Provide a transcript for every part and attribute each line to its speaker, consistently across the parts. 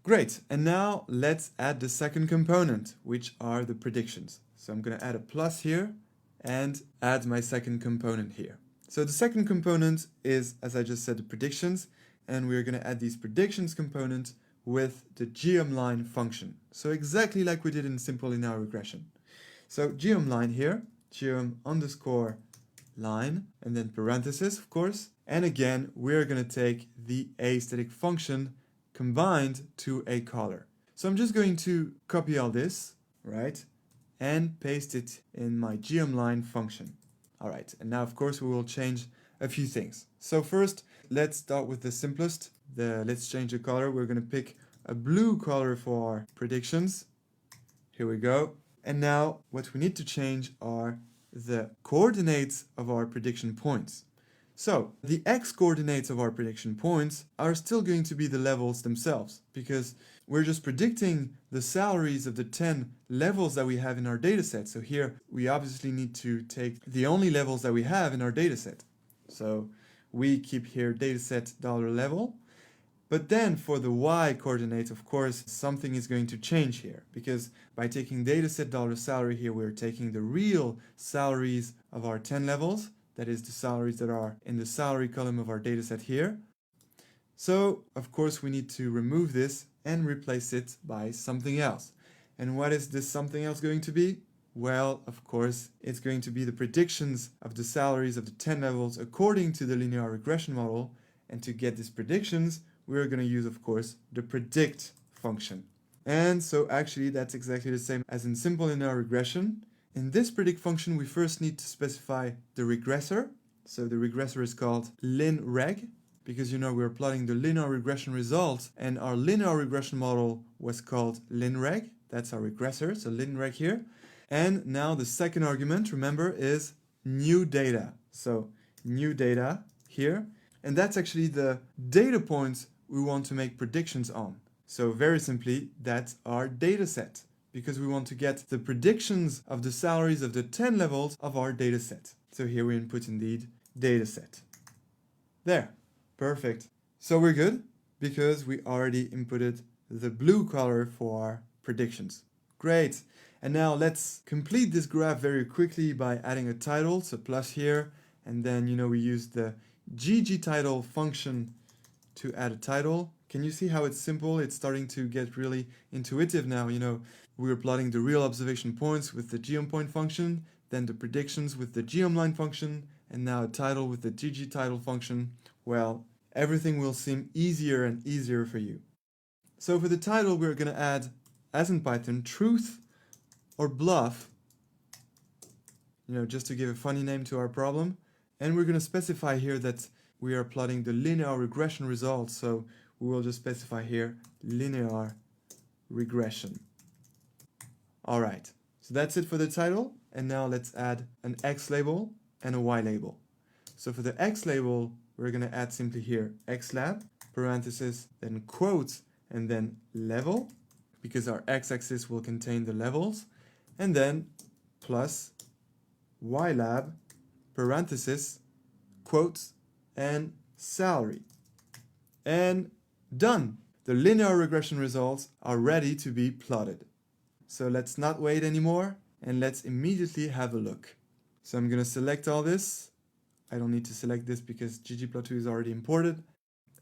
Speaker 1: Great, and now let's add the second component, which are the predictions. So I'm going to add a plus here and add my second component here. So the second component is, as I just said, the predictions, and we're going to add these predictions component with the geomLine function. So exactly like we did in simple linear regression. So geomLine here, geom underscore line, and then parenthesis, of course. And again, we're going to take the aesthetic function combined to a color. So I'm just going to copy all this, right, and paste it in my geomLine function. All right, and now of course we will change a few things. So first, let's start with the simplest. Let's change the color. We're going to pick a blue color for our predictions. Here we go. And now what we need to change are the coordinates of our prediction points. So the x coordinates of our prediction points are still going to be the levels themselves, because we're just predicting the salaries of the 10 levels that we have in our dataset. So here we obviously need to take the only levels that we have in our dataset. So we keep here dataset $level. But then for the y coordinate, of course, something is going to change here, because by taking dataset $salary here, we're taking the real salaries of our 10 levels. That is the salaries that are in the salary column of our dataset here. So, of course, we need to remove this and replace it by something else. And what is this something else going to be? Well, of course, it's going to be the predictions of the salaries of the 10 levels according to the linear regression model. And to get these predictions, we're going to use, of course, the predict function. And so actually, that's exactly the same as in simple linear regression. In this predict function, we first need to specify the regressor. So the regressor is called linreg, because we're plotting the linear regression results, and our linear regression model was called linreg. That's our regressor, so linreg here. And now the second argument, remember, is new data. So new data here, and that's actually the data points we want to make predictions on. So very simply, that's our data set, because we want to get the predictions of the salaries of the 10 levels of our data set. So here we input indeed data set. There, perfect. So we're good, because we already inputted the blue color for our predictions. Great. And now let's complete this graph very quickly by adding a title, so plus here, and then we use the ggtitle function to add a title. Can you see how it's simple? It's starting to get really intuitive now. We're plotting the real observation points with the geomPoint function, then the predictions with the geomLine function, and now a title with the ggtitle function. Well, everything will seem easier and easier for you. So for the title, we're going to add, as in Python, truth or bluff, just to give a funny name to our problem. And we're going to specify here that we are plotting the linear regression results, so we will just specify here linear regression. All right, so that's it for the title, and now let's add an X label and a Y label. So for the X label, we're going to add simply here xlab, parenthesis, then quotes, and then level, because our x-axis will contain the levels, and then plus ylab, parenthesis, quotes, and salary. And done! The linear regression results are ready to be plotted. So let's not wait anymore, and let's immediately have a look. So I'm going to select all this. I don't need to select this because ggplot2 is already imported.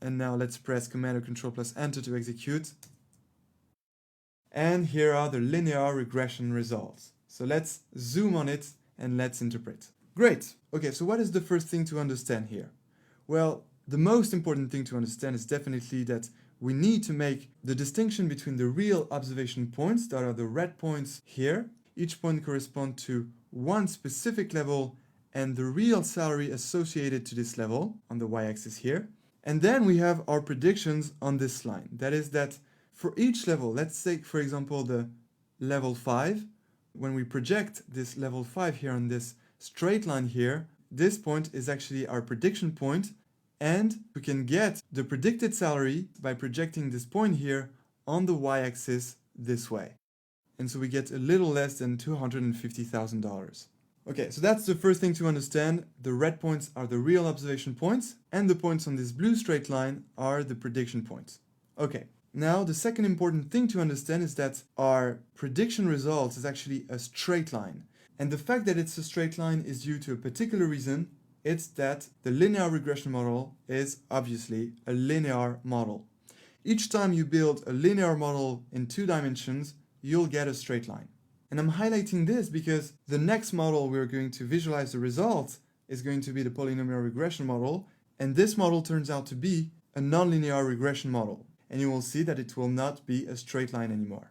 Speaker 1: And now let's press Command or Control plus Enter to execute. And here are the linear regression results. So let's zoom on it and let's interpret. Great! Okay, so what is the first thing to understand here? Well, the most important thing to understand is definitely that we need to make the distinction between the real observation points, that are the red points here. Each point corresponds to one specific level and the real salary associated to this level on the y-axis here. And then we have our predictions on this line. That is that for each level, let's take, for example, the level 5. When we project this level 5 here on this straight line here, this point is actually our prediction point, and we can get the predicted salary by projecting this point here on the y-axis this way. And so we get a little less than $250,000. Okay, so that's the first thing to understand. The red points are the real observation points, and the points on this blue straight line are the prediction points. Okay, Now, the second important thing to understand is that our prediction result is actually a straight line. And the fact that it's a straight line is due to a particular reason. It's that the linear regression model is obviously a linear model. Each time you build a linear model in 2 dimensions, you'll get a straight line. And I'm highlighting this because the next model we're going to visualize the result is going to be the polynomial regression model, and this model turns out to be a nonlinear regression model. And you will see that it will not be a straight line anymore.